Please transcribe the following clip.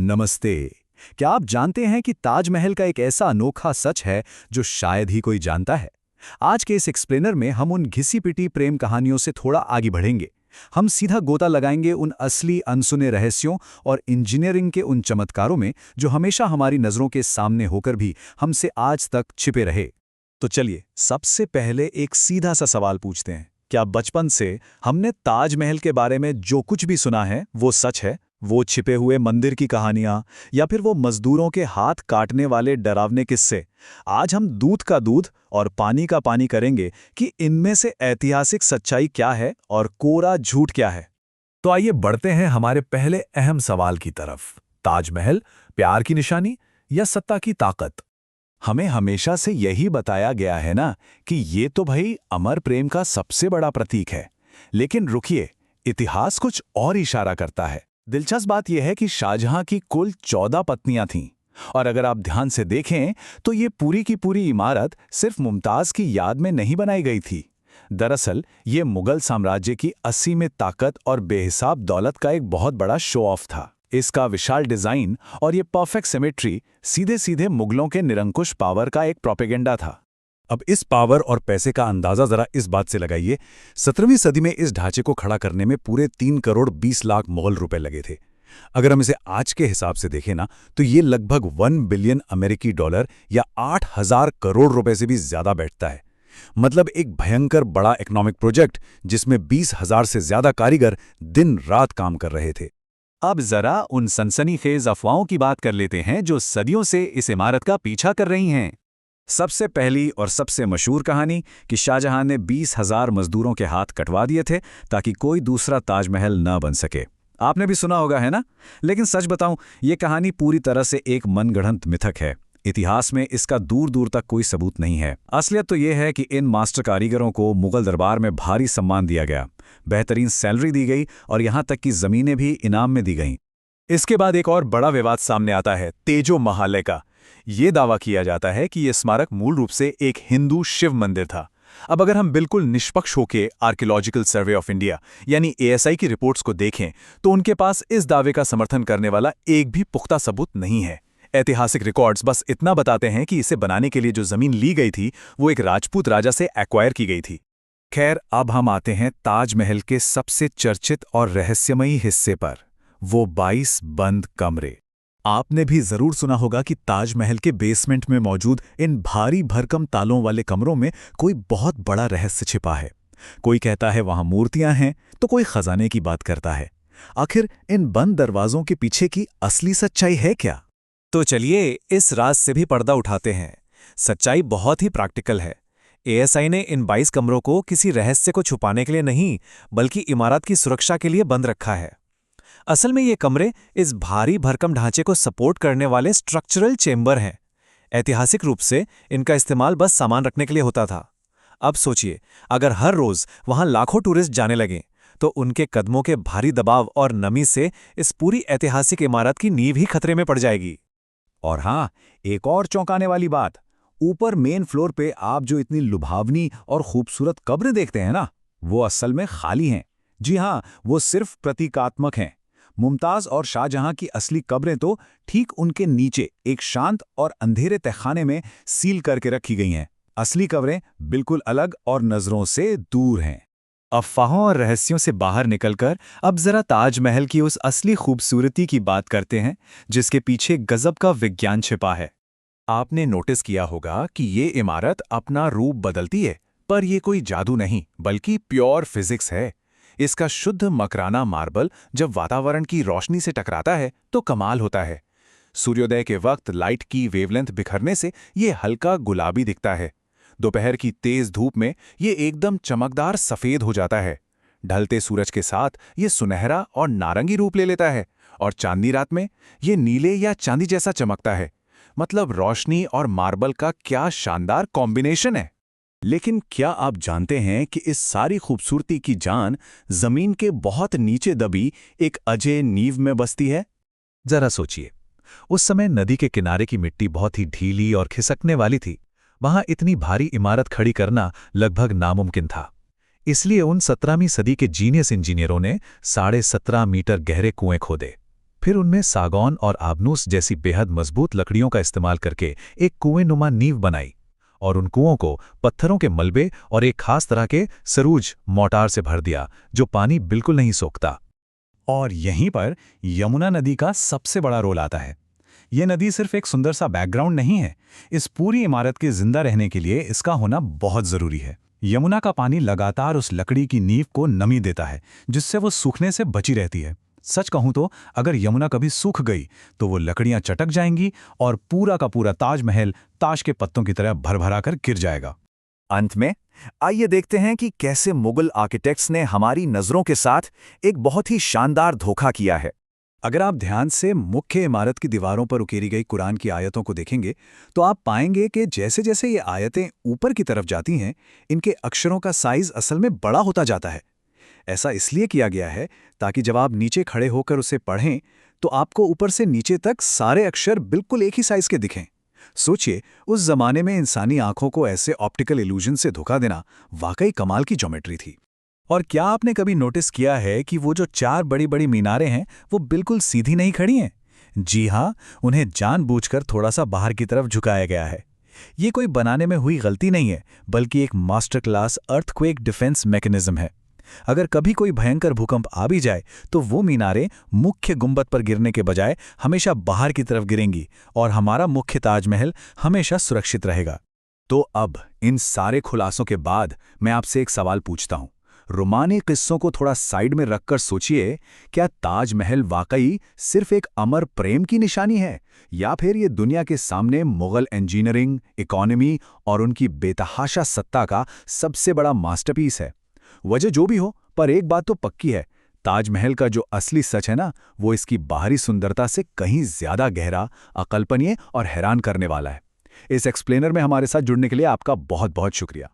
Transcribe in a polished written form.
नमस्ते। क्या आप जानते हैं कि ताजमहल का एक ऐसा अनोखा सच है जो शायद ही कोई जानता है। आज के इस एक्सप्लेनर में हम उन घिसी-पिटी प्रेम कहानियों से थोड़ा आगे बढ़ेंगे। हम सीधा गोता लगाएंगे उन असली अनसुने रहस्यों और इंजीनियरिंग के उन चमत्कारों में जो हमेशा हमारी नज़रों के सामने होकर भी हमसे आज तक छिपे रहे। तो चलिए, सबसे पहले एक सीधा सा सवाल पूछते हैं। क्या बचपन से हमने ताजमहल के बारे में जो कुछ भी सुना है वो सच है? वो छिपे हुए मंदिर की कहानियां या फिर वो मजदूरों के हाथ काटने वाले डरावने किस्से? आज हम दूध का दूध और पानी का पानी करेंगे कि इनमें से ऐतिहासिक सच्चाई क्या है और कोरा झूठ क्या है। तो आइए बढ़ते हैं हमारे पहले अहम सवाल की तरफ। ताजमहल प्यार की निशानी या सत्ता की ताकत? हमें हमेशा से यही बताया गया है ना कि ये तो भाई अमर प्रेम का सबसे बड़ा प्रतीक है। लेकिन रुकिए, इतिहास कुछ और इशारा करता है। दिलचस्प बात यह है कि शाहजहां की कुल 14 पत्नियां थीं, और अगर आप ध्यान से देखें तो ये पूरी की पूरी इमारत सिर्फ मुमताज की याद में नहीं बनाई गई थी। दरअसल ये मुगल साम्राज्य की असीमित ताकत और बेहिसाब दौलत का एक बहुत बड़ा शो ऑफ था। इसका विशाल डिजाइन और ये परफेक्ट सिमेट्री सीधे सीधे मुगलों के निरंकुश पावर का एक प्रोपेगेंडा था। अब इस पावर और पैसे का अंदाजा जरा इस बात से लगाइए। 17वीं सदी में इस ढांचे को खड़ा करने में पूरे 3 करोड़ 20 लाख मुगल रुपए लगे थे। अगर हम इसे आज के हिसाब से देखें ना, तो ये लगभग 1 बिलियन अमेरिकी डॉलर या 8,000 करोड़ रुपए से भी ज्यादा बैठता है। मतलब एक भयंकर बड़ा इकोनॉमिक प्रोजेक्ट जिसमें 20,000 से ज्यादा कारीगर दिन रात काम कर रहे थे। अब जरा उन सनसनीखेज अफवाहों की बात कर लेते हैं जो सदियों से इस इमारत का पीछा कर रही हैं। सबसे पहली और सबसे मशहूर कहानी कि शाहजहां ने 20,000 मजदूरों के हाथ कटवा दिए थे ताकि कोई दूसरा ताजमहल न बन सके। आपने भी सुना होगा, है ना? लेकिन सच बताऊं, ये कहानी पूरी तरह से एक मनगढ़ंत मिथक है। इतिहास में इसका दूर दूर तक कोई सबूत नहीं है। असलियत तो यह है कि इन मास्टर कारीगरों को मुगल दरबार में भारी सम्मान दिया गया, बेहतरीन सैलरी दी गई और यहां तक कि जमीनें भी इनाम में दी गईं। इसके बाद एक और बड़ा विवाद सामने आता है, तेजो महालय का। ये दावा किया जाता है कि यह स्मारक मूल रूप से एक हिंदू शिव मंदिर था। अब अगर हम बिल्कुल निष्पक्ष होकर आर्कियोलॉजिकल सर्वे ऑफ इंडिया यानी एएसआई की रिपोर्ट्स को देखें तो उनके पास इस दावे का समर्थन करने वाला एक भी पुख्ता सबूत नहीं है। ऐतिहासिक रिकॉर्ड्स बस इतना बताते हैं कि इसे बनाने के लिए जो जमीन ली गई थी वो एक राजपूत राजा से एक्वायर की गई थी। खैर, अब हम आते हैं ताजमहल के सबसे चर्चित और रहस्यमयी हिस्से पर, वो 22 बंद कमरे। आपने भी जरूर सुना होगा कि ताजमहल के बेसमेंट में मौजूद इन भारी भरकम तालों वाले कमरों में कोई बहुत बड़ा रहस्य छिपा है। कोई कहता है वहां मूर्तियां हैं, तो कोई खजाने की बात करता है। आखिर इन बंद दरवाजों के पीछे की असली सच्चाई है क्या? तो चलिए इस राज से भी पर्दा उठाते हैं। सच्चाई बहुत ही प्रैक्टिकल है। एएसआई ने इन 22 कमरों को किसी रहस्य को छुपाने के लिए नहीं, बल्कि इमारत की सुरक्षा के लिए बंद रखा है। असल में ये कमरे इस भारी भरकम ढांचे को सपोर्ट करने वाले स्ट्रक्चरल चेंबर हैं। ऐतिहासिक रूप से इनका इस्तेमाल बस सामान रखने के लिए होता था। अब सोचिए, अगर हर रोज वहां लाखों टूरिस्ट जाने लगें, तो उनके कदमों के भारी दबाव और नमी से इस पूरी ऐतिहासिक इमारत की नींव ही खतरे में पड़ जाएगी। और हाँ, एक और चौंकाने वाली बात, ऊपर मेन फ्लोर पे आप जो इतनी लुभावनी और खूबसूरत कब्रें देखते हैं ना, वो असल में खाली हैं। जी हाँ, वो सिर्फ प्रतीकात्मक हैं। मुमताज और शाहजहां की असली कब्रें तो ठीक उनके नीचे एक शांत और अंधेरे तहखाने में सील करके रखी गई हैं। असली कब्रें बिल्कुल अलग और नजरों से दूर हैं। अफवाहों और रहस्यों से बाहर निकलकर अब जरा ताजमहल की उस असली खूबसूरती की बात करते हैं जिसके पीछे गजब का विज्ञान छिपा है। आपने नोटिस किया होगा कि ये इमारत अपना रूप बदलती है, पर ये कोई जादू नहीं बल्कि प्योर फिजिक्स है। इसका शुद्ध मकराना मार्बल जब वातावरण की रोशनी से टकराता है तो कमाल होता है। सूर्योदय के वक्त लाइट की वेवलेंथ बिखरने से ये हल्का गुलाबी दिखता है। दोपहर की तेज धूप में ये एकदम चमकदार सफेद हो जाता है। ढलते सूरज के साथ ये सुनहरा और नारंगी रूप ले लेता है, और चांदनी रात में ये नीले या चांदी जैसा चमकता है। मतलब रोशनी और मार्बल का क्या शानदार कॉम्बिनेशन है। लेकिन क्या आप जानते हैं कि इस सारी खूबसूरती की जान जमीन के बहुत नीचे दबी एक अजय नींव में बसती है? जरा सोचिए, उस समय नदी के किनारे की मिट्टी बहुत ही ढीली और खिसकने वाली थी। वहां इतनी भारी इमारत खड़ी करना लगभग नामुमकिन था। इसलिए उन 17वीं सदी के जीनियस इंजीनियरों ने 17.5 मीटर गहरे कुएं खोदे। फिर उनमें सागौन और आबनूस जैसी बेहद मजबूत लकड़ियों का इस्तेमाल करके एक कुएं नुमा नींव बनाई और उन कुओं को पत्थरों के मलबे और एक खास तरह के सरूज मोटार से भर दिया जो पानी बिल्कुल नहीं सोखता। और यहीं पर यमुना नदी का सबसे बड़ा रोल आता है। यह नदी सिर्फ एक सुंदर सा बैकग्राउंड नहीं है, इस पूरी इमारत के जिंदा रहने के लिए इसका होना बहुत जरूरी है। यमुना का पानी लगातार उस लकड़ी की नींव को नमी देता है जिससे वो सूखने से बची रहती है। सच कहूं तो अगर यमुना कभी सूख गई तो वो लकड़ियां चटक जाएंगी और पूरा का पूरा ताजमहल ताश के पत्तों की तरह भरभरा कर गिर जाएगा। अंत में आइए देखते हैं कि कैसे मुगल आर्किटेक्ट्स ने हमारी नज़रों के साथ एक बहुत ही शानदार धोखा किया है। अगर आप ध्यान से मुख्य इमारत की दीवारों पर उकेरी गई कुरान की आयतों को देखेंगे तो आप पाएंगे कि जैसे जैसे ये आयतें ऊपर की तरफ जाती हैं, इनके अक्षरों का साइज असल में बड़ा होता जाता है। ऐसा इसलिए किया गया है ताकि जब आप नीचे खड़े होकर उसे पढ़ें तो आपको ऊपर से नीचे तक सारे अक्षर बिल्कुल एक ही साइज के दिखें। सोचिए, उस जमाने में इंसानी आंखों को ऐसे ऑप्टिकल इल्यूजन से धोखा देना वाकई कमाल की ज्योमेट्री थी। और क्या आपने कभी नोटिस किया है कि वो जो 4 बड़ी बड़ी मीनारें हैं वो बिल्कुल सीधी नहीं खड़ी हैं? जी हाँ, उन्हें जानबूझकर थोड़ा सा बाहर की तरफ झुकाया गया है। ये कोई बनाने में हुई गलती नहीं है, बल्कि एक master class earthquake defence mechanism है। अगर कभी कोई भयंकर भूकंप आ भी जाए तो वो मीनारें मुख्य गुंबद पर गिरने के बजाय हमेशा बाहर की तरफ गिरेंगी और हमारा मुख्य ताजमहल हमेशा सुरक्षित रहेगा। तो अब इन सारे खुलासों के बाद मैं आपसे एक सवाल पूछता हूं। रोमानी किस्सों को थोड़ा साइड में रखकर सोचिए, क्या ताजमहल वाकई सिर्फ एक अमर प्रेम की निशानी है या फिर ये दुनिया के सामने मुगल इंजीनियरिंग, इकोनॉमी और उनकी बेतहाशा सत्ता का सबसे बड़ा मास्टरपीस है? वजह जो भी हो, पर एक बात तो पक्की है, ताजमहल का जो असली सच है ना, वो इसकी बाहरी सुंदरता से कहीं ज्यादा गहरा, अकल्पनीय और हैरान करने वाला है। इस एक्सप्लेनर में हमारे साथ जुड़ने के लिए आपका बहुत बहुत शुक्रिया।